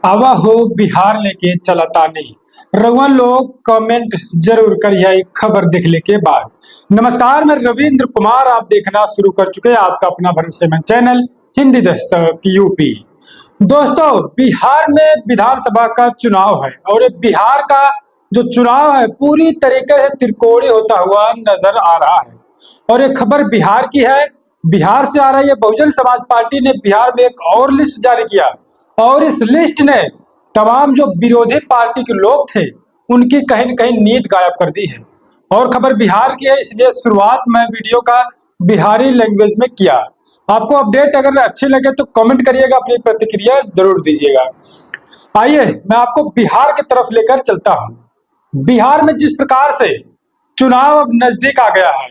आवा हो बिहार लेके चलता नहीं। रउआ लोग कमेंट जरूर करिए खबर देखने के बाद। नमस्कार, मैं रविंद्र कुमार, आप देखना शुरू कर चुके हैं आपका अपना भरोसेमंद चैनल हिंदी दस्तक यूपी। दोस्तों, बिहार में विधानसभा का चुनाव है और ये बिहार का जो चुनाव है पूरी तरीके से त्रिकोणीय होता हुआ नजर आ रहा है। और ये खबर बिहार की है, बिहार से आ रही है। बहुजन समाज पार्टी ने बिहार में एक और लिस्ट जारी किया और इस लिस्ट ने तमाम जो विरोधी पार्टी के लोग थे उनकी कहीं न कहीं नींद गायब कर दी है। और खबर बिहार की है, इसलिए शुरुआत मैं वीडियो का बिहारी लैंग्वेज में किया। आपको अपडेट अगर अच्छे लगे तो कमेंट करिएगा, अपनी प्रतिक्रिया जरूर दीजिएगा। आइए मैं आपको बिहार की तरफ लेकर चलता हूं। बिहार में जिस प्रकार से चुनाव अब नजदीक आ गया है,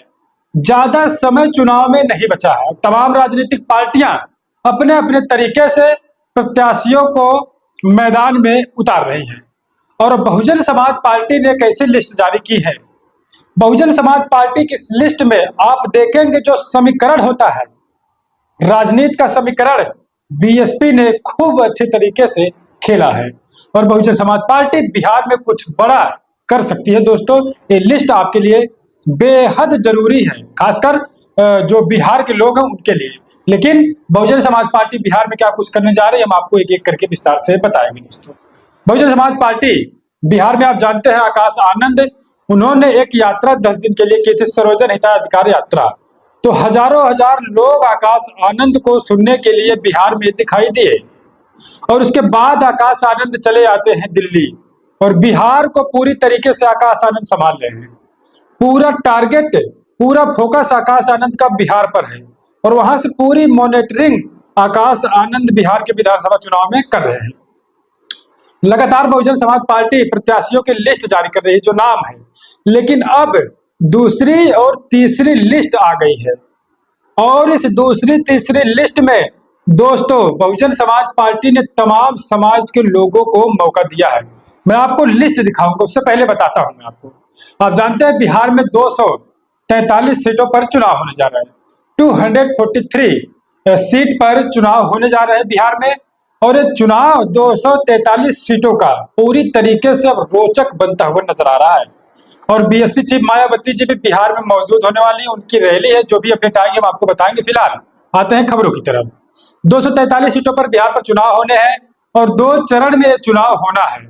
ज्यादा समय चुनाव में नहीं बचा है। तमाम राजनीतिक पार्टियां अपने अपने तरीके से प्रत्याशियों को मैदान में उतार रही हैं। और बहुजन समाज पार्टी ने एक ऐसी लिस्ट जारी की है। बहुजन समाज पार्टी की इस लिस्ट में आप देखेंगे जो समीकरण होता है, राजनीति का समीकरण बीएसपी ने खूब अच्छे तरीके से खेला है और बहुजन समाज पार्टी बिहार में कुछ बड़ा कर सकती है। दोस्तों, ये लिस्ट आपके लिए बेहद जरूरी है, खासकर जो बिहार के लोग हैं उनके लिए। लेकिन बहुजन समाज पार्टी बिहार में क्या कुछ करने जा रही है, हम आपको एक एक करके विस्तार से बताएंगे। दोस्तों, बहुजन समाज पार्टी बिहार में आप जानते हैं आकाश आनंद, उन्होंने एक यात्रा 10 दिन के लिए की थी, सर्वजन हिताधिकार यात्रा। तो हजारों हजार लोग आकाश आनंद को सुनने के लिए बिहार में दिखाई दिए और उसके बाद आकाश आनंद चले आते हैं दिल्ली और बिहार को पूरी तरीके से आकाश आनंद संभाल रहे हैं। पूरा टारगेट, पूरा फोकस आकाश आनंद का बिहार पर है और वहां से पूरी मॉनिटरिंग आकाश आनंद बिहार के विधानसभा चुनाव में कर रहे हैं। लगातार बहुजन समाज पार्टी प्रत्याशियों की लिस्ट जारी कर रही है, जो नाम है, लेकिन अब दूसरी और तीसरी लिस्ट आ गई है और इस दूसरी तीसरी लिस्ट में दोस्तों बहुजन समाज पार्टी ने तमाम समाज के लोगों को मौका दिया है। मैं आपको लिस्ट दिखाऊंगा, उससे पहले बताता हूं मैं आपको। आप जानते हैं बिहार में 243 सीटों पर चुनाव होने जा रहा है। 243 सीट पर चुनाव होने जा रहे हैं बिहार में और ये चुनाव 243 सीटों का पूरी तरीके से अब रोचक बनता हुआ नजर आ रहा है। और बीएसपी चीफ मायावती जी भी बिहार में मौजूद होने वाली है, उनकी रैली है, जो भी अपडेट आएंगे हम आपको बताएंगे। फिलहाल आते हैं खबरों की तरफ। 243 सीटों पर बिहार पर चुनाव होने हैं और 2 चरण में चुनाव होना है।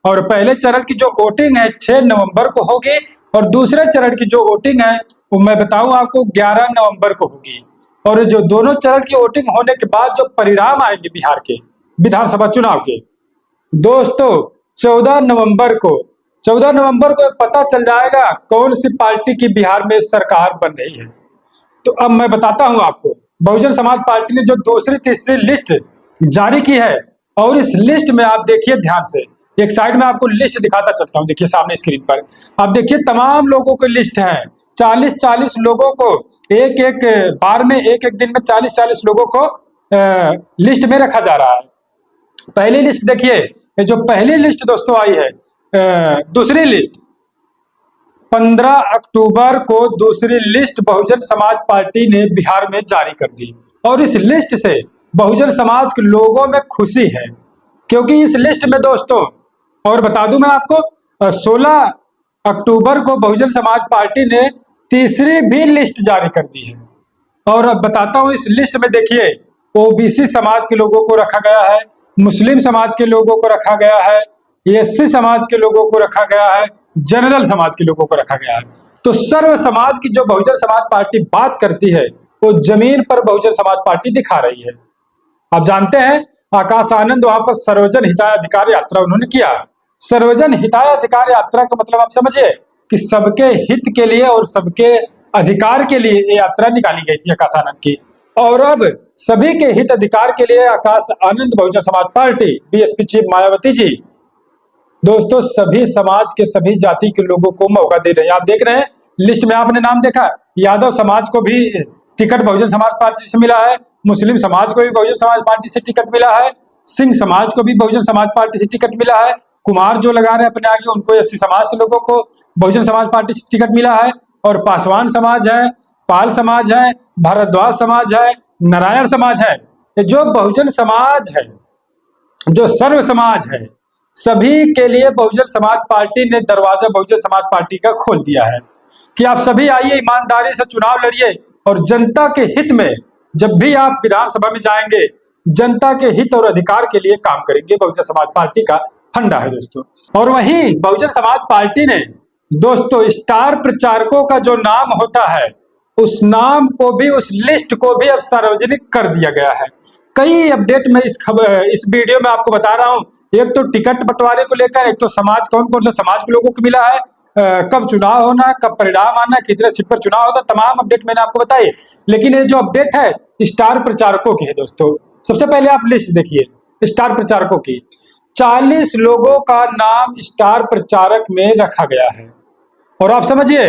और पहले चरण की जो वोटिंग है 6 नवंबर को होगी और दूसरे चरण की जो वोटिंग है वो मैं बताऊं आपको 11 नवंबर को होगी। और जो दोनों चरण की वोटिंग होने के बाद जो परिणाम आएंगे बिहार के विधानसभा चुनाव के, दोस्तों 14 नवंबर को पता चल जाएगा कौन सी पार्टी की बिहार में सरकार बन रही है। तो अब मैं बताता हूं आपको, बहुजन समाज पार्टी ने जो दूसरी तीसरी लिस्ट जारी की है और इस लिस्ट में आप देखिए ध्यान से, एक साइड में आपको लिस्ट दिखाता चलता हूं, देखिए सामने स्क्रीन पर आप देखिए तमाम लोगों की लिस्ट है। 40-40 लोगों को एक एक बार में, एक एक दिन में 40-40 लोगों को लिस्ट में रखा जा रहा है। पहली लिस्ट देखिए, जो पहली लिस्ट दोस्तों आई है, दूसरी लिस्ट 15 अक्टूबर को दूसरी लिस्ट बहुजन समाज पार्टी ने बिहार में जारी कर दी और इस लिस्ट से बहुजन समाज के लोगों में खुशी है, क्योंकि इस लिस्ट में दोस्तों, और बता दूं मैं आपको, 16 अक्टूबर को बहुजन समाज पार्टी ने तीसरी भी लिस्ट जारी कर दी है। और अब बताता हूं, इस लिस्ट में देखिए ओबीसी समाज के लोगों को रखा गया है, मुस्लिम समाज के लोगों को रखा गया है, एससी समाज के लोगों को रखा गया है, जनरल समाज के लोगों को रखा गया है। तो सर्व समाज की जो बहुजन समाज पार्टी बात करती है वो जमीन पर बहुजन समाज पार्टी दिखा रही है। आप जानते हैं आकाश आनंद वहां पर सर्वजन हिताधिकार यात्रा उन्होंने किया। सर्वजन हिताधिकार यात्रा का मतलब आप समझिए कि सबके हित के लिए और सबके अधिकार के लिए ये यात्रा निकाली गई थी आकाश आनंद की। और अब सभी के हित अधिकार के लिए Akash Anand Bahujan Samaj party, BSP chief Mayawati ji, दोस्तों सभी समाज के, सभी जाति के लोगों को मौका दे रहे हैं। आप देख रहे हैं लिस्ट में आपने नाम देखा, यादव समाज को भी टिकट बहुजन समाज पार्टी से मिला है, मुस्लिम समाज को भी बहुजन समाज पार्टी से टिकट मिला है, सिंह समाज को भी बहुजन समाज पार्टी से टिकट मिला है, कुमार जो लगा रहे हैं अपने आगे उनको एससी समाज से लोगों को बहुजन समाज पार्टी से टिकट मिला है, और पासवान समाज है, पाल समाज है, भारद्वाज समाज है, नारायण समाज है। ये जो बहुजन समाज है जो सर्व समाज है, सभी के लिए बहुजन समाज पार्टी ने दरवाजा बहुजन समाज पार्टी का खोल दिया है कि आप सभी आइए, ईमानदारी से चुनाव लड़िए और जनता के हित में जब भी आप विधानसभा में जाएंगे, जनता के हित और अधिकार के लिए काम करेंगे। बहुजन समाज पार्टी का फंडा है दोस्तों। और वहीं बहुजन समाज पार्टी ने दोस्तों स्टार प्रचारकों का जो नाम होता है, उस नाम को भी, उस लिस्ट को भी अब सार्वजनिक कर दिया गया है। कई अपडेट में इस वीडियो में आपको बता रहा हूं। एक तो टिकट बंटवारे को लेकर, एक तो समाज, कौन कौन से समाज के लोगों को मिला है, कब चुनाव होना, कब परिणाम आना, कितने सीट पर चुनाव होगा, तमाम अपडेट मैंने आपको बताई। लेकिन ये जो अपडेट है स्टार प्रचारकों की है दोस्तों। सबसे पहले आप लिस्ट देखिए स्टार प्रचारकों की। 40 लोगों का नाम स्टार प्रचारक में रखा गया है। और आप समझिए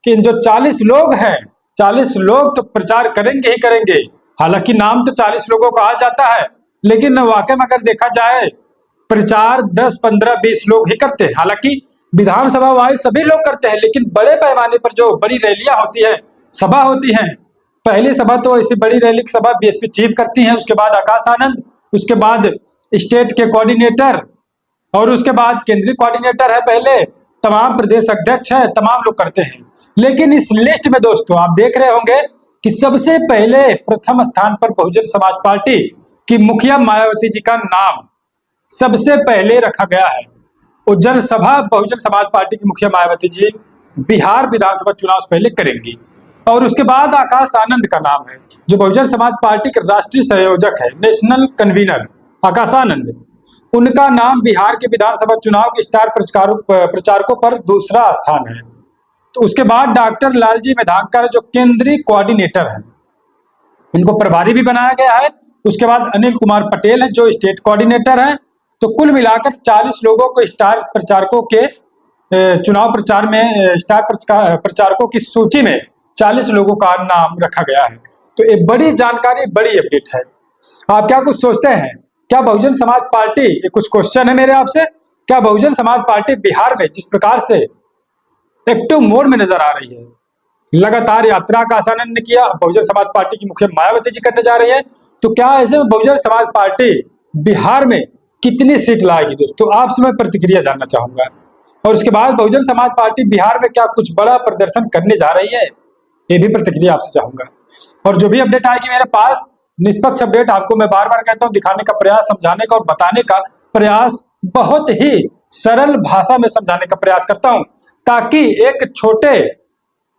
कि जो 40 लोग हैं, 40 लोग तो प्रचार करेंगे ही करेंगे। हालांकि नाम तो 40 लोगों का आ जाता है, लेकिन वाकई में अगर देखा जाए प्रचार 10, 15, 20 लोग ही करते हैं। हालांकि विधानसभा वाइज सभी लोग करते हैं, लेकिन बड़े पैमाने पर जो बड़ी रैलियां होती है, सभा होती हैं, पहली सभा तो ऐसी बड़ी रैली की सभा बीएसपी चीफ करती है, उसके बाद आकाश आनंद, उसके बाद स्टेट के कोऑर्डिनेटर, और उसके बाद केंद्रीय कोऑर्डिनेटर है, पहले तमाम प्रदेश अध्यक्ष है, तमाम लोग करते हैं। लेकिन इस लिस्ट में दोस्तों आप देख रहे होंगे कि सबसे पहले प्रथम स्थान पर बहुजन समाज पार्टी की मुखिया मायावती जी का नाम सबसे पहले रखा गया है। और जनसभा बहुजन समाज पार्टी की मुखिया मायावती जी बिहार विधानसभा चुनाव से पहले करेंगी। और उसके बाद आकाश आनंद का नाम है, जो बहुजन समाज पार्टी के राष्ट्रीय संयोजक है, नेशनल कन्वीनर आकाश आनंद। उनका नाम बिहार के विधानसभा चुनाव के स्टार प्रचारकों पर दूसरा स्थान है। तो उसके बाद डॉक्टर लालजी मेधांकर जो केंद्रीय कोऑर्डिनेटर हैं, इनको प्रभारी भी बनाया गया है। उसके बाद अनिल कुमार पटेल है जो स्टेट कोऑर्डिनेटर है। तो कुल मिलाकर 40 लोगों को स्टार प्रचारकों के चुनाव प्रचार में, स्टार प्रचारकों की सूची में 40 लोगों का नाम रखा गया है। तो एक बड़ी जानकारी, बड़ी अपडेट है। आप क्या कुछ सोचते हैं? क्या बहुजन समाज पार्टी, कुछ क्वेश्चन है मेरे आपसे, क्या बहुजन समाज पार्टी बिहार में जिस प्रकार से एक्टिव मोड में नजर आ रही है, लगातार यात्रा आकाश आनंद ने किया, बहुजन समाज पार्टी की मुखिया मायावती जी करने जा रही है, तो क्या ऐसे में बहुजन समाज पार्टी बिहार में कितनी सीट लाएगी दोस्तों? आपसे मैं प्रतिक्रिया जानना चाहूंगा। और उसके बाद बहुजन समाज पार्टी बिहार में क्या कुछ बड़ा प्रदर्शन करने जा रही है, ये भी प्रतिक्रिया आपसे चाहूंगा। और जो भी अपडेट आएगी मेरे पास, निष्पक्ष अपडेट आपको मैं बार बार कहता हूं, दिखाने का प्रयास, समझाने का और बताने का प्रयास, बहुत ही सरल भाषा में समझाने का प्रयास करता हूं, ताकि एक छोटे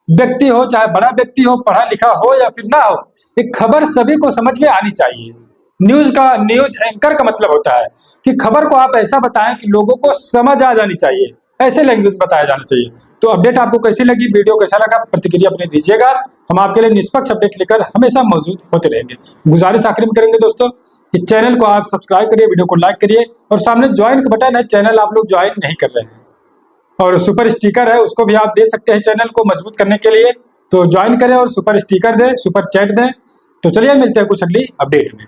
व्यक्ति हो चाहे बड़ा व्यक्ति हो, पढ़ा लिखा हो या फिर ना हो, एक खबर सभी को समझ में आनी चाहिए। न्यूज एंकर का मतलब होता है कि खबर को आप ऐसा बताएं कि लोगों को समझ आ जानी चाहिए, ऐसे लैंग्वेज बताया जाना चाहिए। तो अपडेट आपको कैसी लगी, वीडियो कैसा लगा, प्रतिक्रिया अपने दीजिएगा। हम आपके लिए निष्पक्ष अपडेट लेकर हमेशा मौजूद होते रहेंगे। गुजारिश आखिर में करेंगे दोस्तों कि चैनल को आप सब्सक्राइब करिए, वीडियो को लाइक करिए, और सामने ज्वाइन का बटन है, चैनल आप लोग ज्वाइन नहीं कर रहे हैं, और सुपर स्टिकर है, उसको भी आप दे सकते हैं चैनल को मजबूत करने के लिए। तो ज्वाइन करें और सुपर स्टिकर दें, सुपर चैट दें। तो चलिए मिलते हैं कुछ अगली अपडेट में।